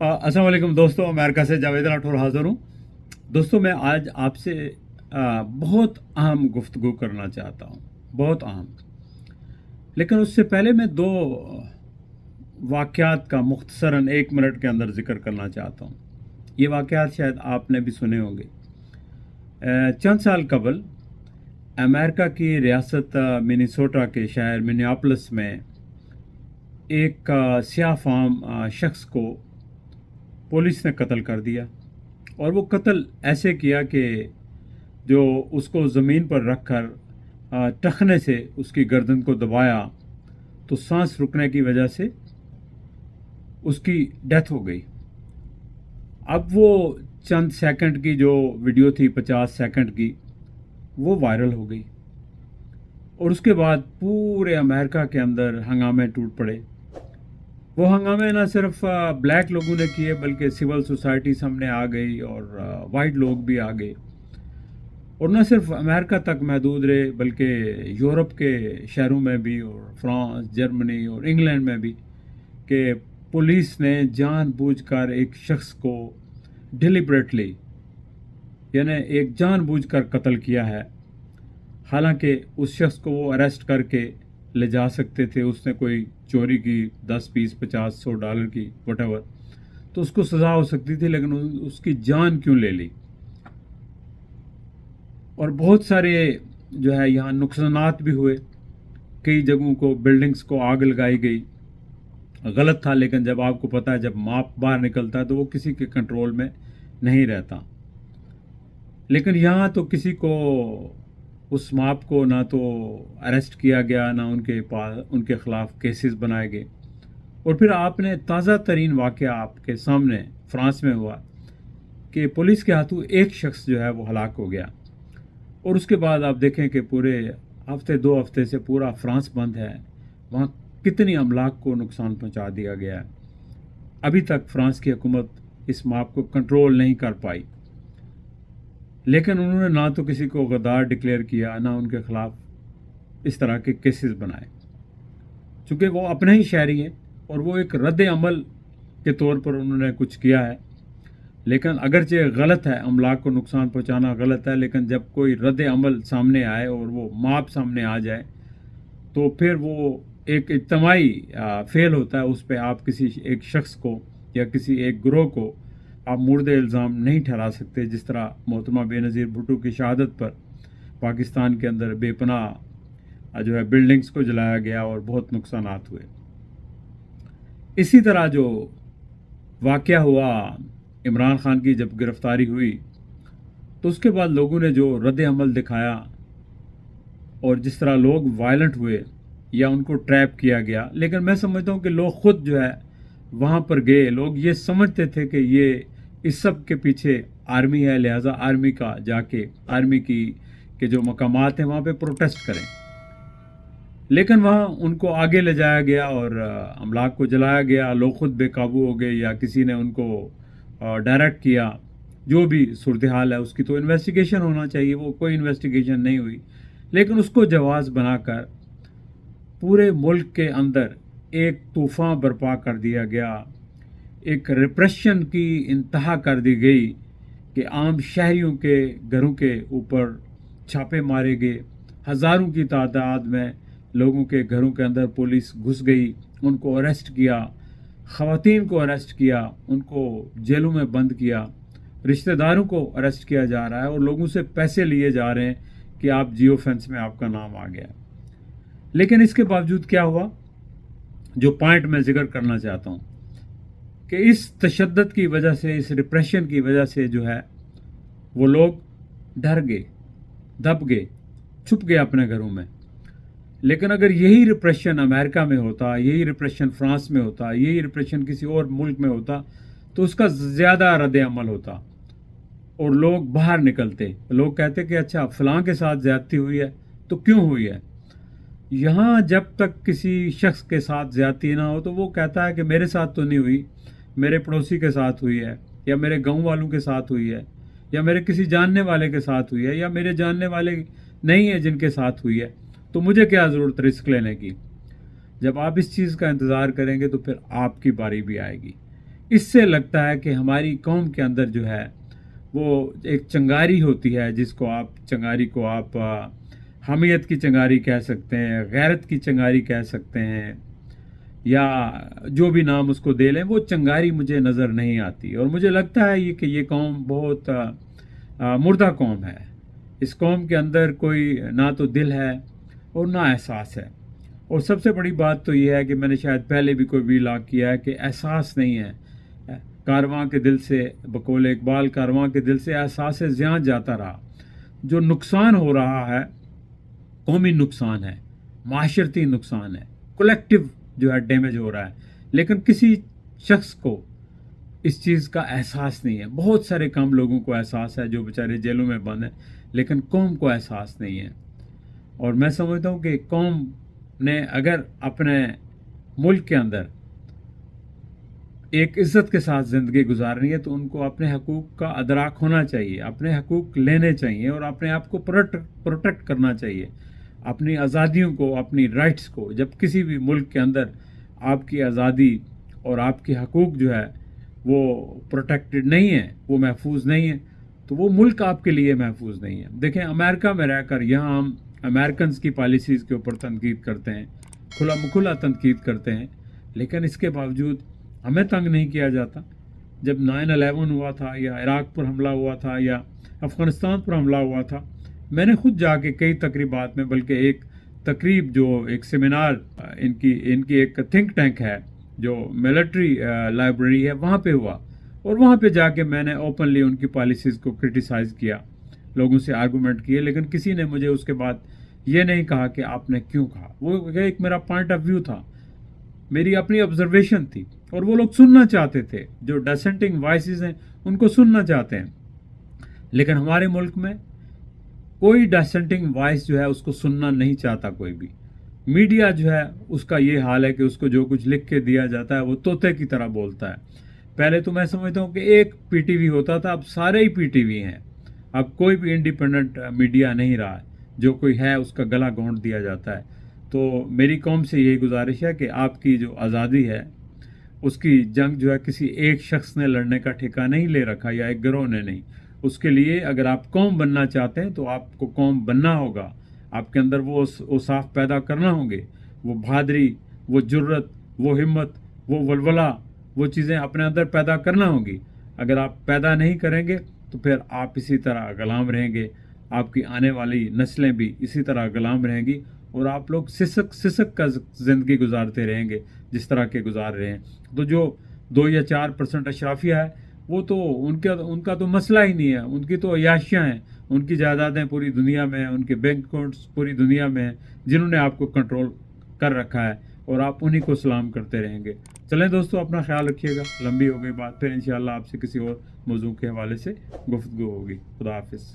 अस्सलाम वालेकुम दोस्तों, अमेरिका से जावेद राठौर हाज़िर हूँ। दोस्तों, मैं आज आपसे बहुत अहम गुफ्तगू करना चाहता हूँ, बहुत अहम। लेकिन उससे पहले मैं दो वाक़यात का मुख्तसरन 1 मिनट के अंदर ज़िक्र करना चाहता हूँ। ये वाक़यात शायद आपने भी सुने होंगे। चंद साल कबल अमेरिका की रियासत मिनेसोटा के शहर मिनियापोलिस में एक स्याह फाम शख्स को पुलिस ने कत्ल कर दिया। और वो कत्ल ऐसे किया कि जो उसको ज़मीन पर रख कर टखने से उसकी गर्दन को दबाया तो सांस रुकने की वजह से उसकी डेथ हो गई। अब वो चंद सेकंड की जो वीडियो थी, 50 सेकंड की, वो वायरल हो गई। और उसके बाद पूरे अमेरिका के अंदर हंगामे टूट पड़े। वो हंगामे ना सिर्फ ब्लैक लोगों ने किए, बल्कि सिविल सोसाइटी सामने आ गई और वाइट लोग भी आ गए। और न सिर्फ अमेरिका तक महदूद रहे, बल्कि यूरोप के शहरों में भी, और फ्रांस, जर्मनी और इंग्लैंड में भी, कि पुलिस ने जानबूझकर एक शख्स को डिलिबरेटली, यानी एक जानबूझकर कत्ल किया है। हालांकि उस शख्स को वो अरेस्ट करके ले जा सकते थे। उसने कोई चोरी की, 10, 20, 50, $100 की, वटेवर, तो उसको सज़ा हो सकती थी, लेकिन उसकी जान क्यों ले ली। और बहुत सारे जो है यहाँ नुकसानात भी हुए। कई जगहों को, बिल्डिंग्स को आग लगाई गई। गलत था, लेकिन जब आपको पता है, जब माप बाहर निकलता है तो वो किसी के कंट्रोल में नहीं रहता। लेकिन यहाँ तो किसी को, उस माप को ना तो अरेस्ट किया गया, ना उनके पास उनके ख़िलाफ़ केसेस बनाए गए। और फिर आपने ताज़ा तरीन वाक़या आपके सामने फ्रांस में हुआ कि पुलिस के हाथों एक शख्स जो है वो हलाक हो गया। और उसके बाद आप देखें कि पूरे हफ्ते 2 हफ्ते से पूरा फ्रांस बंद है। वहाँ कितनी अमलाक को नुकसान पहुँचा दिया गया है। अभी तक फ्रांस की हुकूमत इस माप को कंट्रोल नहीं कर पाई। लेकिन उन्होंने ना तो किसी को गद्दार डिक्लेयर किया, ना उनके ख़िलाफ़ इस तरह के केसेस बनाए, चूँकि वो अपने ही शहरी हैं और वो एक रद्द अमल के तौर पर उन्होंने कुछ किया है। लेकिन अगरचे गलत है, अमलाक को नुकसान पहुंचाना गलत है, लेकिन जब कोई रद्द अमल सामने आए और वो माप सामने आ जाए तो फिर वो एक इज्तमाही फेल होता है। उस पर आप किसी एक शख्स को या किसी एक ग्रोह को आप मुर्द इल्ज़ाम नहीं ठहरा सकते। जिस तरह मोहतरमा बेनज़ीर भुट्टो की शहादत पर पाकिस्तान के अंदर बेपनाह जो है बिल्डिंग्स को जलाया गया और बहुत नुकसानात हुए। इसी तरह जो वाक़या हुआ, इमरान खान की जब गिरफ़्तारी हुई तो उसके बाद लोगों ने जो रद्द अमल दिखाया और जिस तरह लोग वायलेंट हुए या उनको ट्रैप किया गया। लेकिन मैं समझता हूँ कि लोग ख़ुद जो है वहाँ पर गए। लोग ये समझते थे कि ये इस सब के पीछे आर्मी है, लिहाजा आर्मी का जाके आर्मी की के जो मकामात हैं वहाँ पे प्रोटेस्ट करें। लेकिन वहाँ उनको आगे ले जाया गया और अमलाक को जलाया गया। लोग खुद बेकाबू हो गए या किसी ने उनको डायरेक्ट किया। जो भी सूरत हाल है उसकी तो इन्वेस्टिगेशन होना चाहिए, वो कोई इन्वेस्टिगेशन नहीं हुई। लेकिन उसको जवाज़ बनाकर पूरे मुल्क के अंदर एक तूफ़ान बर्पा कर दिया गया। एक रिप्रेशन की इंतहा कर दी गई कि आम शहरियों के घरों के ऊपर छापे मारे गए। हज़ारों की तादाद में लोगों के घरों के अंदर पुलिस घुस गई, उनको अरेस्ट किया, ख़वातीन को अरेस्ट किया, उनको जेलों में बंद किया। रिश्तेदारों को अरेस्ट किया जा रहा है और लोगों से पैसे लिए जा रहे हैं कि आप जियो फेंस में आपका नाम आ गया। लेकिन इसके बावजूद क्या हुआ, जो पॉइंट मैं जिक्र करना चाहता हूँ, कि इस तशद्दुद की वजह से, इस रिप्रेशन की वजह से जो है वो लोग डर गए, दब गए, छुप गए अपने घरों में। लेकिन अगर यही रिप्रेशन अमेरिका में होता, यही रिप्रेशन फ्रांस में होता, यही रिप्रेशन किसी और मुल्क में होता तो उसका ज़्यादा रद्द अमल होता और लोग बाहर निकलते। लोग कहते कि अच्छा फ़लाँ के साथ ज़्यादती हुई है तो क्यों हुई है। यहाँ जब तक किसी शख्स के साथ ज़्यादती ना हो तो वो कहता है कि मेरे साथ तो नहीं हुई, मेरे पड़ोसी के साथ हुई है, या मेरे गांव वालों के साथ हुई है, या मेरे किसी जानने वाले के साथ हुई है, या मेरे जानने वाले नहीं है जिनके साथ हुई है, तो मुझे क्या ज़रूरत रिस्क लेने की। जब आप इस चीज़ का इंतज़ार करेंगे तो फिर आपकी बारी भी आएगी اس سے لگتا ہے کہ ہماری قوم کے اندر جو ہے وہ ایک چنگاری ہوتی ہے، جس کو آپ چنگاری کو آپ حمیت کی چنگاری کہہ سکتے ہیں، غیرت کی چنگاری کہہ سکتے ہیں، یا جو بھی نام اس کو دے لیں، وہ چنگاری مجھے نظر نہیں آتی، اور مجھے لگتا ہے کہ یہ قوم بہت مردہ قوم ہے۔ اس قوم کے اندر کوئی نہ تو دل ہے اور نہ احساس ہے، اور سب سے بڑی بات تو یہ ہے کہ میں نے شاید پہلے بھی کوئی ویلاگ کیا ہے کہ احساس نہیں ہے۔ کارواں کے دل سے، بقول اقبال، کارواں کے دل سے احساس زیاں جاتا رہا۔ جو نقصان ہو رہا ہے قومی نقصان ہے، معاشرتی نقصان ہے، کولیکٹیو جو ہے ڈیمیج ہو رہا ہے، لیکن کسی شخص کو اس چیز کا احساس نہیں ہے۔ بہت سارے کم لوگوں کو احساس ہے جو بیچارے جیلوں میں بند ہیں، لیکن قوم کو احساس نہیں ہے۔ اور میں سمجھتا ہوں کہ قوم نے اگر اپنے ملک کے اندر ایک عزت کے ساتھ زندگی گزارنی ہے تو ان کو اپنے حقوق کا ادراک ہونا چاہیے، اپنے حقوق لینے چاہیے، اور اپنے آپ کو پروٹیکٹ کرنا چاہیے، اپنی آزادیوں کو، اپنی رائٹس کو۔ جب کسی بھی ملک کے اندر آپ کی آزادی اور آپ کے حقوق جو ہے وہ پروٹیکٹڈ نہیں ہے، وہ محفوظ نہیں ہے، تو وہ ملک آپ کے لیے محفوظ نہیں ہے۔ دیکھیں، امریکہ میں رہ کر یہاں ہم امریکنز کی پالیسیز کے اوپر تنقید کرتے ہیں، کھلا تنقید کرتے ہیں، لیکن اس کے باوجود ہمیں تنگ نہیں کیا جاتا۔ جب 9/11 ہوا تھا، یا عراق پر حملہ ہوا تھا، یا افغانستان پر حملہ ہوا تھا، میں نے خود جا کے کئی تقریبات میں، بلکہ ایک تقریب جو ایک سیمینار ان کی ایک تھنک ٹینک ہے جو ملٹری لائبریری ہے، وہاں پہ ہوا، اور وہاں پہ جا کے میں نے اوپنلی ان کی پالیسیز کو کرٹیسائز کیا، لوگوں سے آرگومنٹ کیے، لیکن کسی نے مجھے اس کے بعد یہ نہیں کہا کہ آپ نے کیوں کہا۔ وہ ایک میرا پوائنٹ آف ویو تھا، میری اپنی آبزرویشن تھی، اور وہ لوگ سننا چاہتے تھے، جو ڈسینٹنگ وائسز ہیں ان کو سننا چاہتے ہیں، لیکن ہمارے ملک میں کوئی ڈسینٹنگ وائس جو ہے اس کو سننا نہیں چاہتا کوئی بھی۔ میڈیا جو ہے اس کا یہ حال ہے کہ اس کو جو کچھ لکھ کے دیا جاتا ہے وہ طوطے کی طرح بولتا ہے۔ پہلے تو میں سمجھتا ہوں کہ ایک پی ٹی وی ہوتا تھا، اب سارے ہی پی ٹی وی ہیں، اب کوئی بھی انڈیپینڈنٹ میڈیا نہیں رہا ہے، جو کوئی ہے اس کا گلا گھونٹ دیا جاتا ہے۔ تو میری قوم سے یہی گزارش ہے کہ آپ کی جو آزادی ہے اس کی جنگ جو ہے کسی ایک شخص نے لڑنے کا ٹھیکہ نہیں لے رکھا، یا ایک گروہ نے نہیں۔ اس کے لیے اگر آپ قوم بننا چاہتے ہیں تو آپ کو قوم بننا ہوگا، آپ کے اندر وہ اوصاف پیدا کرنا ہوں گے، وہ بہادری، وہ جرت، وہ ہمت، وہ ولولہ، وہ چیزیں اپنے اندر پیدا کرنا ہوں گی۔ اگر آپ پیدا نہیں کریں گے تو پھر آپ اسی طرح غلام رہیں گے، آپ کی آنے والی نسلیں بھی اسی طرح غلام رہیں گی، اور آپ لوگ سسک کا زندگی گزارتے رہیں گے جس طرح کے گزار رہے ہیں۔ تو جو 2 یا 4% اشرافیہ ہے، وہ تو ان کا تو مسئلہ ہی نہیں ہے، ان کی تو عیاشیاں ہیں، ان کی جائیدادیں پوری دنیا میں ہیں، ان کے بینک اکاؤنٹس پوری دنیا میں ہیں، جنہوں نے آپ کو کنٹرول کر رکھا ہے، اور آپ انہی کو سلام کرتے رہیں گے۔ چلیں دوستو، اپنا خیال رکھیے گا، لمبی ہو گئی بات، پھر انشاءاللہ آپ سے کسی اور موضوع کے حوالے سے گفتگو ہوگی۔ خدا حافظ۔